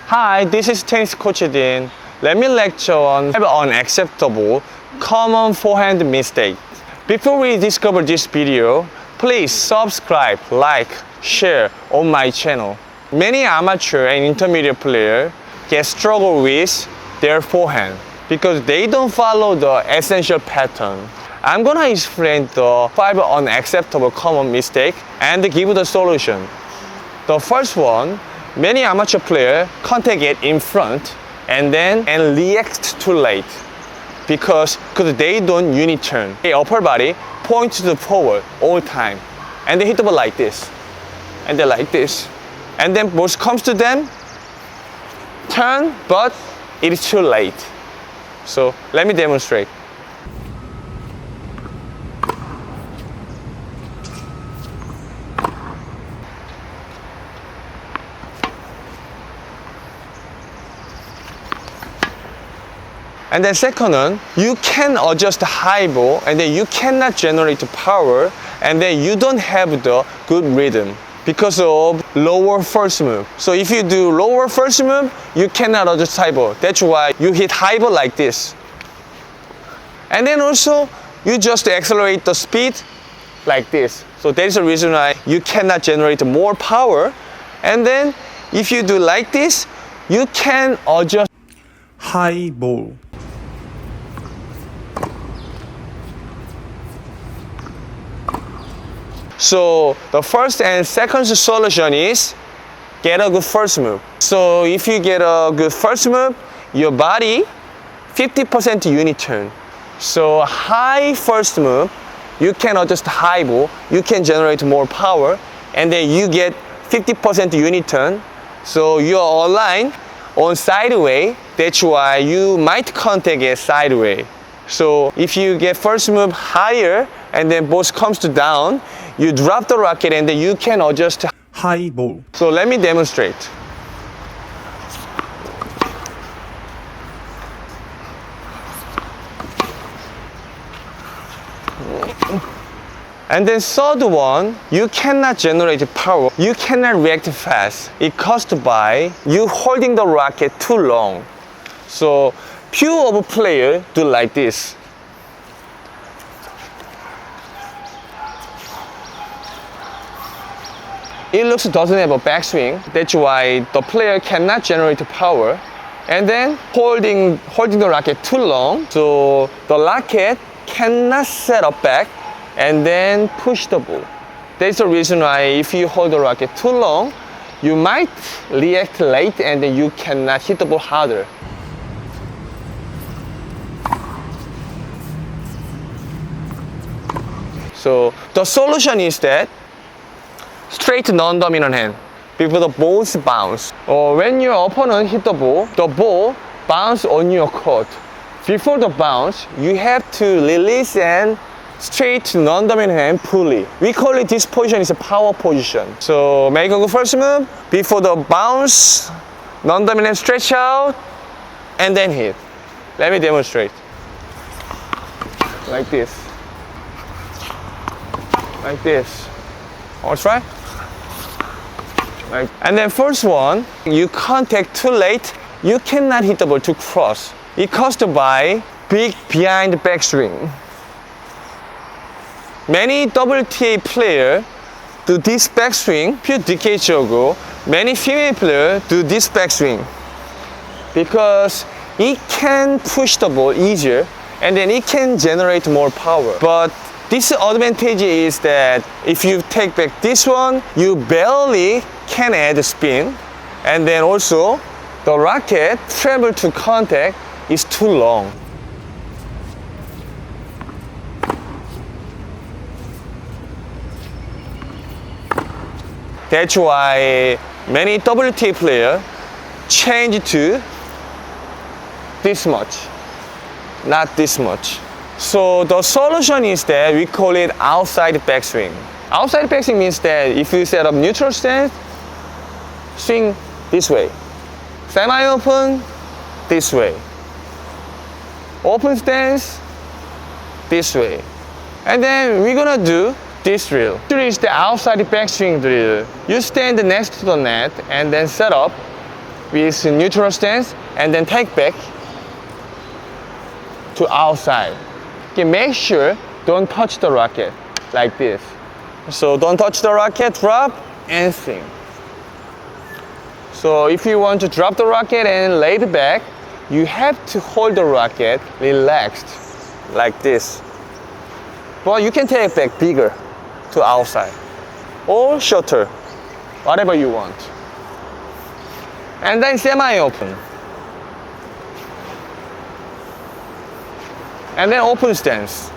Hi, this is tennis coach Dean. Let me lecture on unacceptable common forehand mistakes. Before we discover this video, please subscribe, like, share on my channel. Many amateur and intermediate players get struggle with their forehand because they don't follow the essential pattern. I'm gonna explain the 5 unacceptable common mistakes and give the solution. The first one, many amateur players contact it in front and react too late because they don't unit turn. The upper body points to the forward all the time and they hit the ball like this and they like this, and then ball comes to them, turn, but it is too late. So let me demonstrate. And then second one, you can adjust the high ball and then you cannot generate power and then you don't have the good rhythm because of lower first move. So if you do lower first move, you cannot adjust high ball. That's why you hit high ball like this. And then also, you just accelerate the speed like this. So that is the reason why you cannot generate more power. And then if you do like this, you can adjust high ball. So the first and second solution is get a good first move. So if you get a good first move, your body 50% unit turn. So high first move, you can adjust high ball, you can generate more power, and then you get 50% unit turn. So you are aligned on sideway. That's why you might contact it sideway. So if you get first move higher and then ball comes to down, you drop the racket and then you can adjust high ball. So let me demonstrate. And then third one, you cannot generate power. You cannot react fast. It caused by you holding the racket too long. So few of players do like this. It doesn't have a backswing. That's why the player cannot generate power. And then holding the racket too long, so the racket cannot set up back and then push the ball. That's the reason why if you hold the racket too long, you might react late and then you cannot hit the ball harder. So the solution is that straight non-dominant hand before the balls bounce. Or when your opponent hit the ball bounce on your court. Before the bounce, you have to release and straight non-dominant hand fully. We call it, this position is a power position. So make a good first move, before the bounce, non-dominant stretch out, and then hit. Let me demonstrate. Like this. Like this. I'll try. And then first one, you contact too late, you cannot hit the ball to cross. It caused by big behind backswing. Many WTA players do this backswing. Few decades ago, many female players do this backswing because it can push the ball easier and then it can generate more power. But disadvantage is that if you take back this one, you barely can add spin, and then also the racket travel to contact is too long. That's why many WTA players change to this much, not this much. So the solution is that we call it outside backswing. Outside backswing means that if you set up neutral stance, swing this way. Semi-open, this way. Open stance, this way. And then we're gonna do this drill. This is the outside backswing drill. You stand next to the net and then set up with neutral stance and then take back to outside. Okay, make sure don't touch the racket like this. So don't touch the racket, drop and swing. So if you want to drop the racket and lay it back, you have to hold the racket relaxed like this. But you can take it back bigger to outside or shorter, whatever you want. And then semi-open. And then open stance.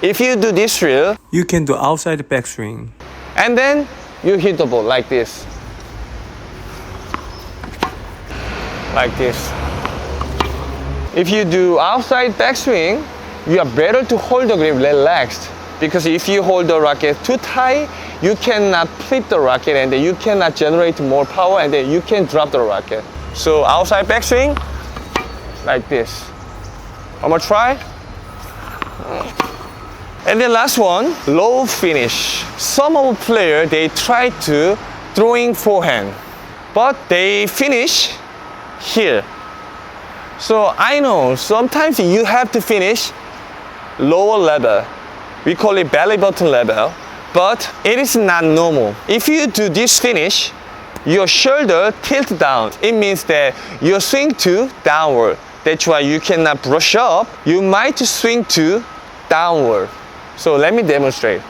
If you do this drill, You can do outside backswing. and then you hit the ball like this. Like this. If you do outside backswing, you are better to hold the grip relaxed. Because if you hold the racket too tight, you cannot flip the racket and then you cannot generate more power and then you can drop the racket. So outside backswing, like this. One more try. And then last one, low finish. Some of the players, they try to throwing forehand, but they finish here. So I know sometimes you have to finish lower level. We call it belly button level, but it is not normal. If you do this finish, your shoulder tilt down. It means that your swing to downward. That's why you cannot brush up. You might swing to downward. So let me demonstrate.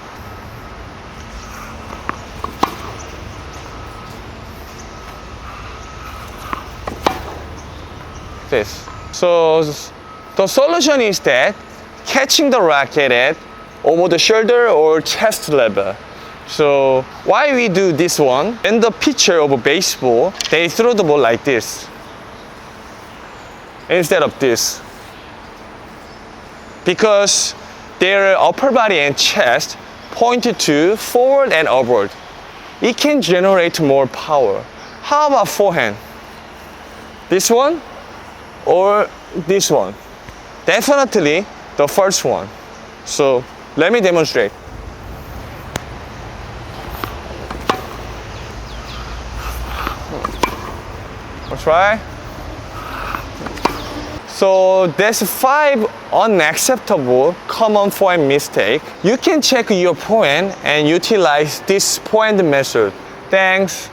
This. So the solution is that catching the racket at over the shoulder or chest level. So why we do this one? In the picture of a baseball, they throw the ball like this instead of this. Because their upper body and chest pointed to forward and upward. It can generate more power. How about forehand? This one or this one? Definitely the first one. So let me demonstrate. Let's try. So there's 5 unacceptable common forehand mistakes. You can check your forehand and utilize this forehand method. Thanks.